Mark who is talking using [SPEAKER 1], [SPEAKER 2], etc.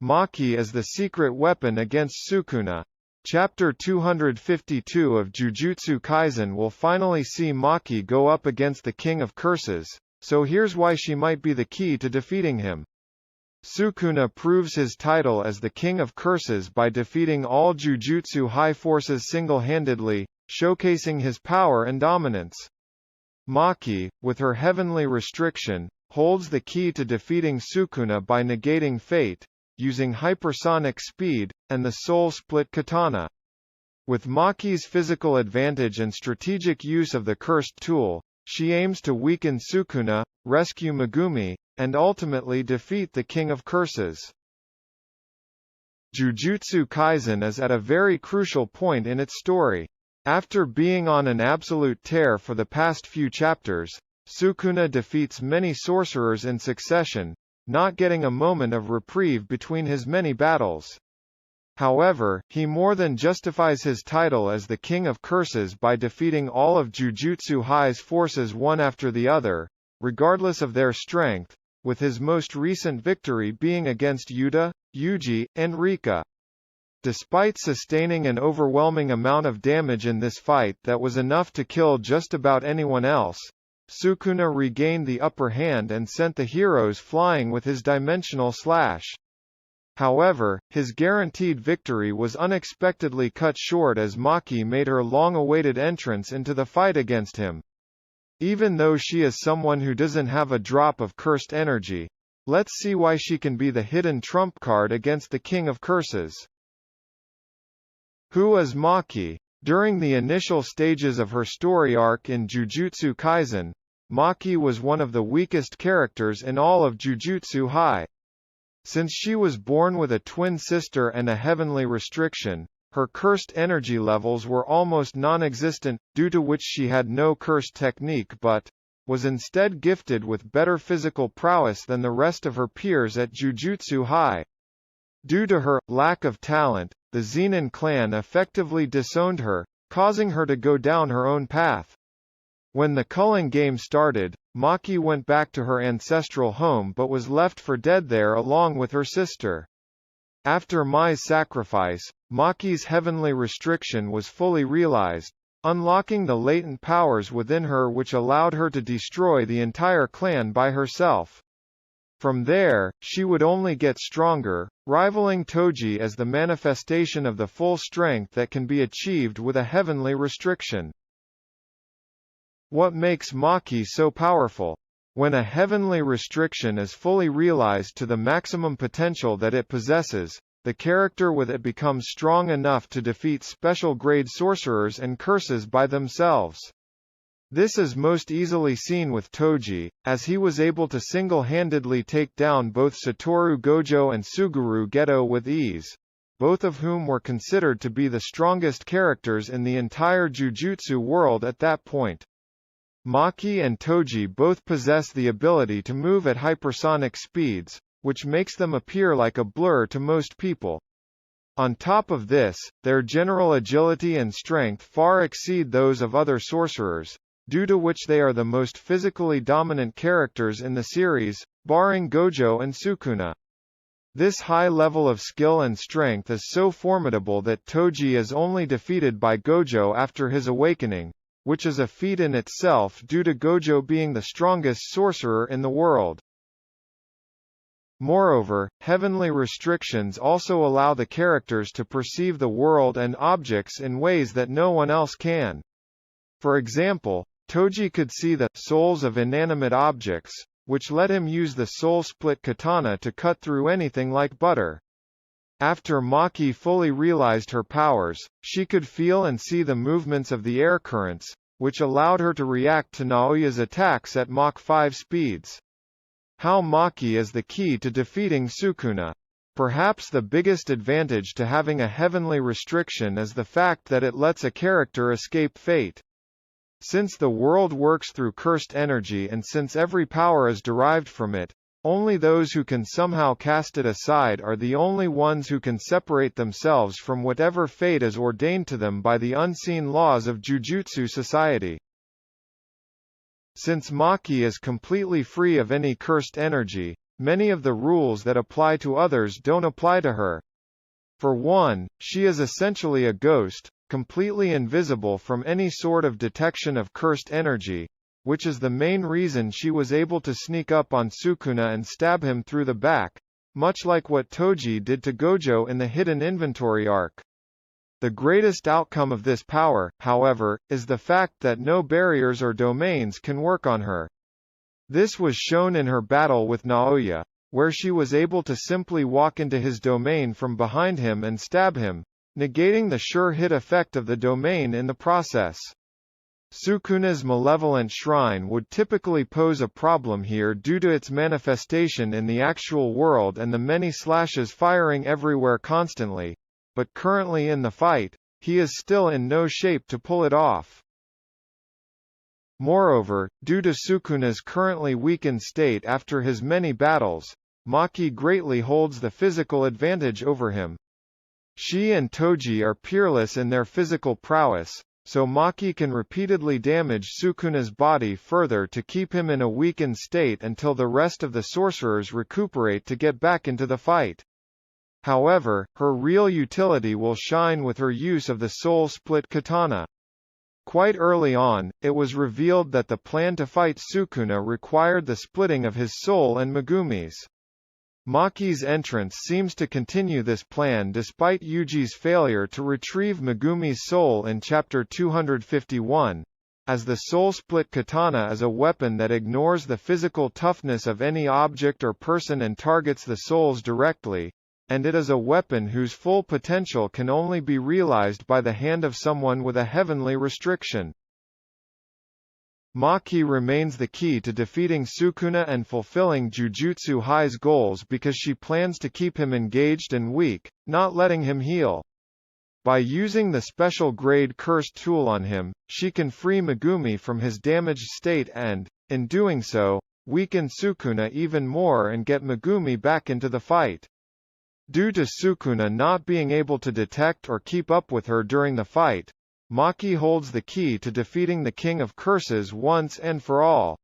[SPEAKER 1] Maki is the secret weapon against Sukuna. Chapter 252 of Jujutsu Kaisen will finally see Maki go up against the King of Curses, so here's why she might be the key to defeating him. Sukuna proves his title as the King of Curses by defeating all Jujutsu high forces single-handedly, showcasing his power and dominance. Maki, with her heavenly restriction, holds the key to defeating Sukuna by negating fate, using hypersonic speed, and the soul-split katana. With Maki's physical advantage and strategic use of the cursed tool, she aims to weaken Sukuna, rescue Megumi, and ultimately defeat the King of Curses. Jujutsu Kaisen is at a very crucial point in its story. After being on an absolute tear for the past few chapters, Sukuna defeats many sorcerers in succession, not getting a moment of reprieve between his many battles. However, he more than justifies his title as the King of Curses by defeating all of Jujutsu High's forces one after the other, regardless of their strength, with his most recent victory being against Yuta, Yuji, and Rika. Despite sustaining an overwhelming amount of damage in this fight that was enough to kill just about anyone else, Sukuna regained the upper hand and sent the heroes flying with his dimensional slash. However, his guaranteed victory was unexpectedly cut short as Maki made her long-awaited entrance into the fight against him. Even though she is someone who doesn't have a drop of cursed energy, let's see why she can be the hidden trump card against the King of Curses. Who is Maki? During the initial stages of her story arc in Jujutsu Kaisen, Maki was one of the weakest characters in all of Jujutsu High. Since she was born with a twin sister and a heavenly restriction, her cursed energy levels were almost non-existent, due to which she had no cursed technique but was instead gifted with better physical prowess than the rest of her peers at Jujutsu High. Due to her lack of talent, the Zenin clan effectively disowned her, causing her to go down her own path. When the culling game started, Maki went back to her ancestral home but was left for dead there along with her sister. After Mai's sacrifice, Maki's heavenly restriction was fully realized, unlocking the latent powers within her which allowed her to destroy the entire clan by herself. From there, she would only get stronger, rivaling Toji as the manifestation of the full strength that can be achieved with a heavenly restriction. What makes Maki so powerful? When a heavenly restriction is fully realized to the maximum potential that it possesses, the character with it becomes strong enough to defeat special-grade sorcerers and curses by themselves. This is most easily seen with Toji, as he was able to single-handedly take down both Satoru Gojo and Suguru Geto with ease, both of whom were considered to be the strongest characters in the entire Jujutsu world at that point. Maki and Toji both possess the ability to move at hypersonic speeds, which makes them appear like a blur to most people. On top of this, their general agility and strength far exceed those of other sorcerers, due to which they are the most physically dominant characters in the series, barring Gojo and Sukuna. This high level of skill and strength is so formidable that Toji is only defeated by Gojo after his awakening, which is a feat in itself due to Gojo being the strongest sorcerer in the world. Moreover, heavenly restrictions also allow the characters to perceive the world and objects in ways that no one else can. For example, Toji could see the souls of inanimate objects, which let him use the soul-split katana to cut through anything like butter. After Maki fully realized her powers, she could feel and see the movements of the air currents, which allowed her to react to Naoya's attacks at Mach 5 speeds. How Maki is the key to defeating Sukuna. Perhaps the biggest advantage to having a heavenly restriction is the fact that it lets a character escape fate. Since the world works through cursed energy and since every power is derived from it, only those who can somehow cast it aside are the only ones who can separate themselves from whatever fate is ordained to them by the unseen laws of Jujutsu society. Since Maki is completely free of any cursed energy, many of the rules that apply to others don't apply to her. For one, she is essentially a ghost, completely invisible from any sort of detection of cursed energy, which is the main reason she was able to sneak up on Sukuna and stab him through the back, much like what Toji did to Gojo in the Hidden Inventory arc. The greatest outcome of this power, however, is the fact that no barriers or domains can work on her. This was shown in her battle with Naoya, where she was able to simply walk into his domain from behind him and stab him, negating the sure hit effect of the domain in the process. Sukuna's malevolent shrine would typically pose a problem here due to its manifestation in the actual world and the many slashes firing everywhere constantly, but currently in the fight, he is still in no shape to pull it off. Moreover, due to Sukuna's currently weakened state after his many battles, Maki greatly holds the physical advantage over him. She and Toji are peerless in their physical prowess, so Maki can repeatedly damage Sukuna's body further to keep him in a weakened state until the rest of the sorcerers recuperate to get back into the fight. However, her real utility will shine with her use of the Soul Split Katana. Quite early on, it was revealed that the plan to fight Sukuna required the splitting of his soul and Megumi's. Maki's entrance seems to continue this plan despite Yuji's failure to retrieve Megumi's soul in Chapter 251, as the Soul Split Katana is a weapon that ignores the physical toughness of any object or person and targets the souls directly, and it is a weapon whose full potential can only be realized by the hand of someone with a heavenly restriction. Maki remains the key to defeating Sukuna and fulfilling Jujutsu High's goals because she plans to keep him engaged and weak, not letting him heal. By using the special grade cursed tool on him, she can free Megumi from his damaged state and, in doing so, weaken Sukuna even more and get Megumi back into the fight. Due to Sukuna not being able to detect or keep up with her during the fight, Maki holds the key to defeating the King of Curses once and for all.